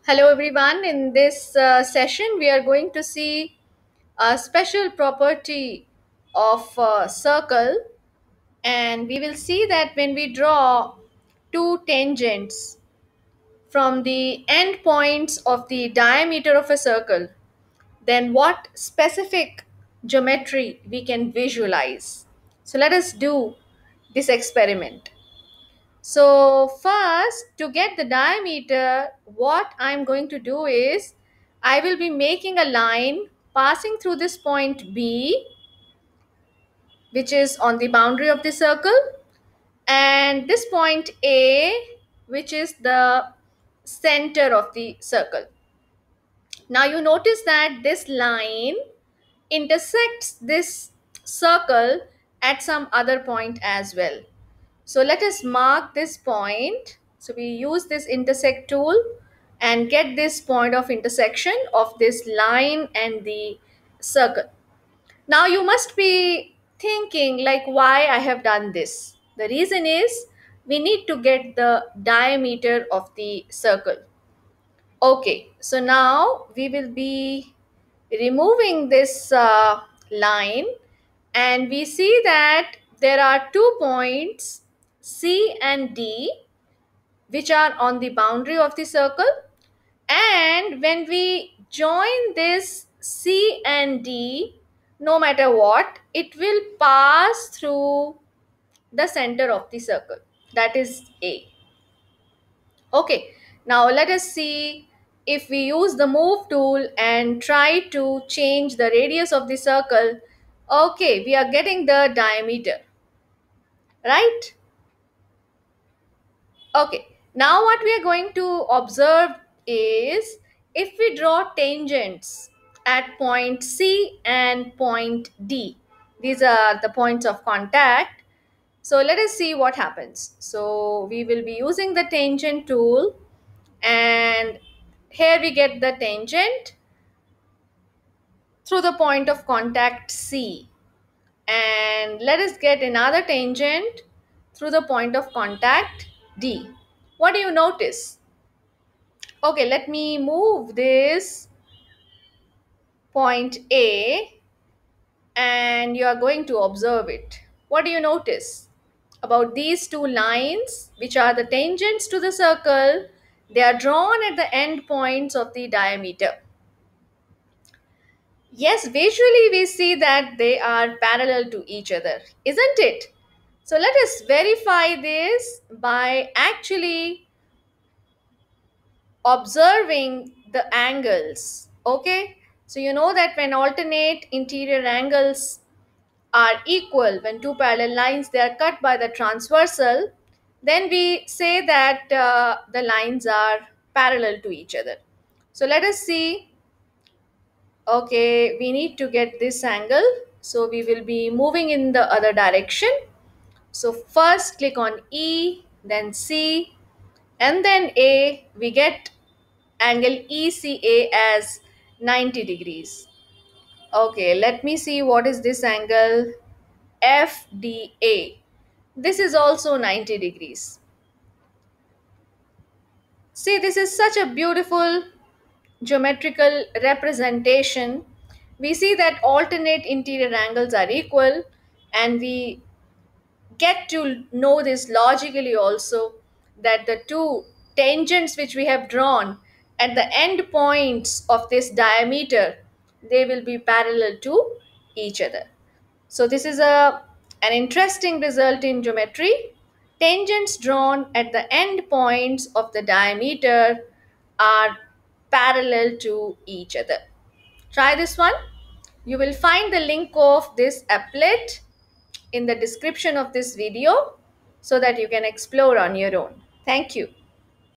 Hello, everyone. In this session, we are going to see a special property of a circle, and we will see that when we draw two tangents from the end points of the diameter of a circle, then what specific geometry we can visualize. So, let us do this experiment. So first, to get the diameter, what I'm going to do is I will be making a line passing through this point B, which is on the boundary of the circle, and this point A, which is the center of the circle. Now you notice that this line intersects this circle at some other point as well. So let us mark this point. So we use this intersect tool and get this point of intersection of this line and the circle. Now you must be thinking like why I have done this. The reason is we need to get the diameter of the circle. Okay, so now we will be removing this line, and we see that there are 2 points C and D which are on the boundary of the circle, and when we join this C and D, no matter what, it will pass through the center of the circle, that is A. Okay, now let us see if we use the move tool and try to change the radius of the circle. Okay, we are getting the diameter, right? Okay, now what we are going to observe is if we draw tangents at point C and point D, these are the points of contact. So let us see what happens. So we will be using the tangent tool, and here we get the tangent through the point of contact C, and let us get another tangent through the point of contact D. What do you notice? Okay, let me move this point A, and you are going to observe it. What do you notice about these two lines, which are the tangents to the circle? They are drawn at the end points of the diameter. Yes, visually we see that they are parallel to each other, isn't it? So let us verify this by actually observing the angles. Okay, so you know that when alternate interior angles are equal, when two parallel lines they are cut by the transversal, then we say that the lines are parallel to each other. So let us see. Okay, we need to get this angle, so we will be moving in the other direction. So first click on E, then C, and then A. We get angle ECA as 90 degrees. Okay, let me see what is this angle FDA. This is also 90 degrees. See, this is such a beautiful geometrical representation. We see that alternate interior angles are equal, and we get to know this logically also, that the two tangents which we have drawn at the end points of this diameter, they will be parallel to each other. So this is an interesting result in geometry. Tangents drawn at the end points of the diameter are parallel to each other. Try this one. You will find the link of this applet in the description of this video so that you can explore on your own. Thank you.